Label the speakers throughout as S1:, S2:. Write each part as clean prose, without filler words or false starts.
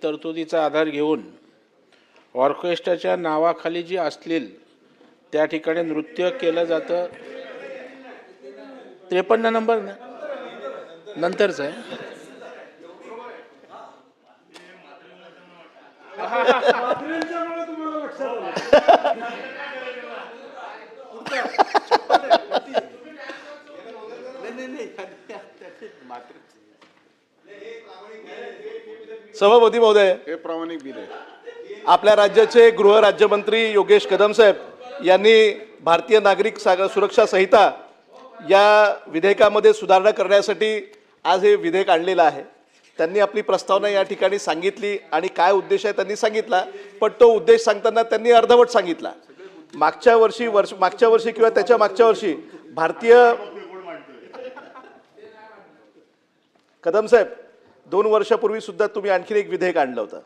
S1: तरतुदीचा आधार घेऊन ऑर्केस्ट्राच्या नावाखाली जी अश्लील त्या ठिकाणी नृत्य केलं जातं. 53 नंबर ना नंतरच आहे.
S2: सभापती महोदय,
S3: हे प्रामाणिक बिल आहे.
S2: आपल्या राज्याचे गृह राज्यमंत्री योगेश कदम साहेब यांनी भारतीय नागरिक सुरक्षा संहिता या विधेयकामध्ये सुधारणा करण्यासाठी आज हे विधेयक आणलेलं आहे. त्यांनी आपली प्रस्तावना या ठिकाणी सांगितली आणि काय उद्देश आहे त्यांनी सांगितला, पण तो उद्देश सांगताना त्यांनी अर्धवट सांगितला. मागच्या वर्षी किंवा त्याच्या मागच्या वर्षी कदम साहेब 2 वर्षापूर्वी सुद्धा तुम्ही आणखी एक विधेयक आणलं होतं,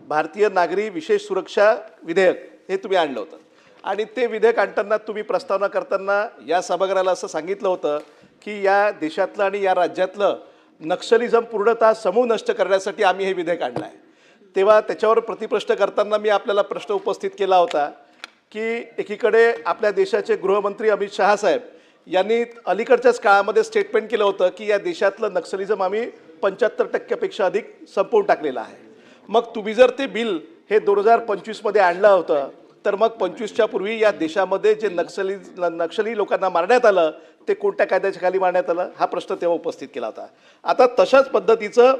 S2: भारतीय नागरी विशेष सुरक्षा विधेयक हे तुम्ही आणलं होतं. आणि ते विधेयक आणताना तुम्ही प्रस्तावना करताना या सभागृहाला असं सांगितलं होतं की या देशातलं आणि या राज्यातलं नक्षलिझम पूर्णतः समूळ नष्ट करण्यासाठी आम्ही हे विधेयक आणलं आहे. तेव्हा त्याच्यावर प्रतिप्रश्न करताना मी आपल्याला प्रश्न उपस्थित केला होता की एकीकडे आपल्या देशाचे गृहमंत्री अमित शहा साहेब यांनी अलीकडच्याच काळामध्ये स्टेटमेंट केलं होतं की या देशातलं नक्षलिझम आम्ही 75% अधिक संपवून टाकलेलं आहे. मग तुम्ही जर ते बिल हे 2025मध्ये आणलं होतं तर मग 25च्या पूर्वी या देशामध्ये जे नक्षली लोकांना मारण्यात आलं ते कोणत्या कायद्याच्या खाली मारण्यात आलं हा प्रश्न तेव्हा उपस्थित केला होता. आता तशाच पद्धतीचं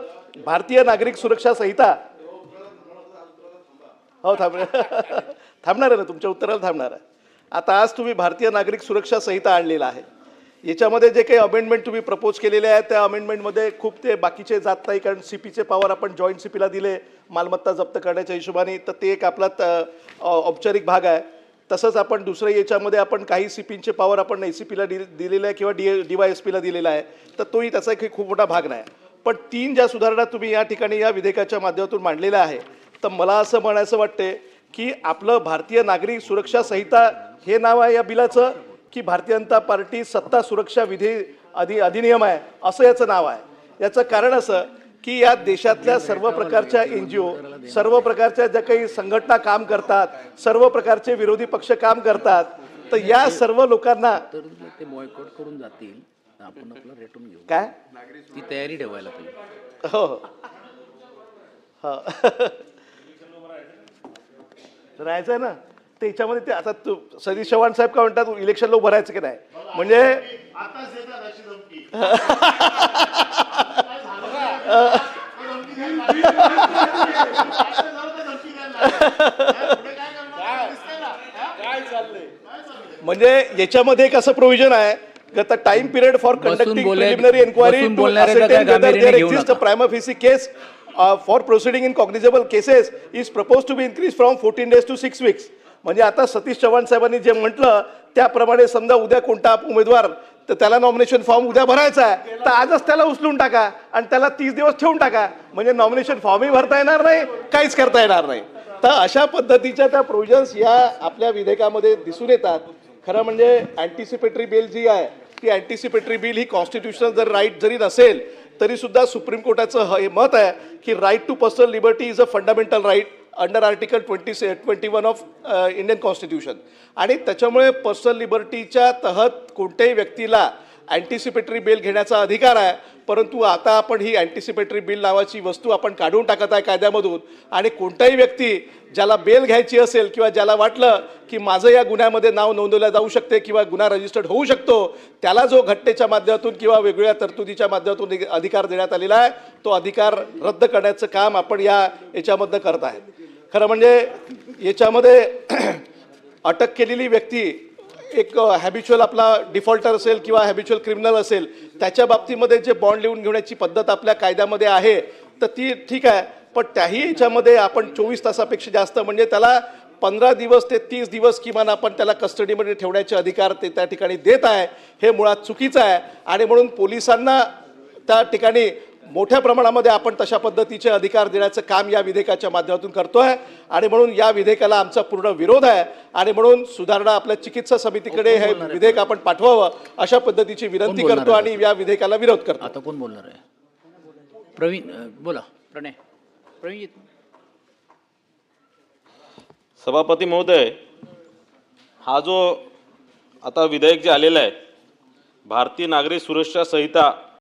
S2: भारतीय नागरिक सुरक्षा संहिता हो थांबणार आहे ना, तुमच्या उत्तराला थांबणार आहे. आता आज तुम्ही भारतीय नागरिक सुरक्षा संहिता आणलेला आहे. याच्यामध्ये जे काही अमेंडमेंट तुम्ही प्रपोज केलेले आहेत त्या अमेंडमेंटमध्ये खूप ते बाकीचे जात नाही, कारण सीपीचे पॉवर आपण जॉईंट सीपीला दिले मालमत्ता जप्त करण्याच्या हिशोबाने, तर ते एक आपला औपचारिक भाग आहे. तसंच आपण दुसऱ्या याच्यामध्ये आपण काही सीपींचे पॉवर आपण एसीपीला दिलेलं आहे किंवा DYSPला दिलेला आहे, तर तोही त्याचा एक खूप मोठा भाग नाही. पण 3 ज्या सुधारणा तुम्ही या ठिकाणी या विधेयकाच्या माध्यमातून मांडलेल्या आहे, तर मला असं म्हणायचं वाटते की आपलं भारतीय नागरिक सुरक्षा संहिता हे नाव आहे या बिलाचं की भारतीय जनता पार्टी सत्ता सुरक्षा अधिनियम आहे असं याचं नाव आहे. याचं कारण असं की या देशातल्या सर्व प्रकारच्या NGO, सर्व प्रकारच्या ज्या काही संघटना काम करतात, सर्व प्रकारचे विरोधी पक्ष काम करतात, तर या सर्व लोकांना
S4: ते बॉयकॉट करून जातील. आपण आपलं रेटून घेऊ,
S2: काय
S4: ती तयारी ठेवायला पाहिजे.
S2: हो हो राहायचं ना त्याच्यामध्ये. ते आता सतीश चव्हाण साहेब काय म्हणतात, इलेक्शनला उभं राहायचं की नाही, म्हणजे म्हणजे याच्यामध्ये एक असं प्रोव्हिजन आहे की आता time period for conducting preliminary inquiry to ascertain whether there exists a prima facie case for proceeding in cognizable cases is proposed to be increased from 14 days to 6 weeks. म्हणजे आता सतीश चव्हाण साहेबांनी जे म्हटलं त्याप्रमाणे समजा उद्या कोणता उमेदवार तर त्याला नॉमिनेशन फॉर्म उद्या भरायचा आहे, तर आजच त्याला उचलून टाका आणि त्याला 30 दिवस ठेवून टाका, म्हणजे नॉमिनेशन फॉर्मही भरता येणार नाही, काहीच करता येणार नाही. तर अशा पद्धतीच्या त्या प्रोव्हिजन्स या आपल्या विधेयकामध्ये दिसून येतात. खरं म्हणजे अँटिसिपेटरी बिल जी आहे ती अँटिसिपेटरी बिल ही कॉन्स्टिट्युशनल जर राईट जरी नसेल तरी सुद्धा सुप्रीम कोर्टाचं हे मत आहे की right to personal liberty is a fundamental right under article 21 of Indian constitution. आणि त्याच्यामुळे पर्सनल लिबर्टीच्या तहत कोणत्याही व्यक्तीला अँटिसिपेटरी बेल घेण्याचा अधिकार आहे. परंतु आता आपण ही अँटिसिपेटरी बिल नावाची वस्तू आपण काढून टाकत आहे कायद्यामधून, आणि कोणताही व्यक्ती ज्याला बेल घ्यायची असेल किंवा ज्याला वाटलं की माझं या गुन्ह्यामध्ये नाव नोंदवलं जाऊ शकते किंवा गुन्हा रजिस्टर्ड होऊ शकतो, त्याला जो घटनेच्या माध्यमातून किंवा वेगवेगळ्या तरतुदीच्या माध्यमातून अधिकार देण्यात आलेला आहे तो अधिकार रद्द करण्याचं काम आपण याच्यामधनं करत आहे. खरं म्हणजे याच्यामध्ये अटक केलेली व्यक्ती एक हॅबिच्युअल आपला डिफॉल्टर असेल किंवा हॅबिच्युअल क्रिमिनल असेल, त्याच्या बाबतीमध्ये जे बॉन्ड लिहून घेण्याची पद्धत आपल्या कायद्यामध्ये आहे तर ती ठीक आहे, पण त्याही याच्यामध्ये आपण 24 तासापेक्षा जास्त म्हणजे त्याला 15 दिवस ते 30 दिवस किमान आपण त्याला कस्टडीमध्ये ठेवण्याचे अधिकार ते त्या ठिकाणी देत आहे. हे मुळात चुकीचं आहे आणि म्हणून पोलिसांना त्या ठिकाणी मोठ्या प्रमाणामध्ये आपण तशा पद्धतीचे अधिकार देण्याचं काम या विधेयकाच्या माध्यमातून करतोय. आणि म्हणून या विधेयकाला आमचा पूर्ण विरोध आहे आणि म्हणून सुधारणा आपल्या चिकित्सा समितीकडे हे विधेयक आपण पाठवावं अशा पद्धतीची विनंती करतो आणि या विधेयकाला विरोध करतो.
S4: आता कोण बोलणार आहे? प्रवीण बोला. प्रवीण
S5: सभापती महोदय, हा जो आता विधेयक जे आलेलं आहे, भारतीय नागरिक सुरक्षा संहिता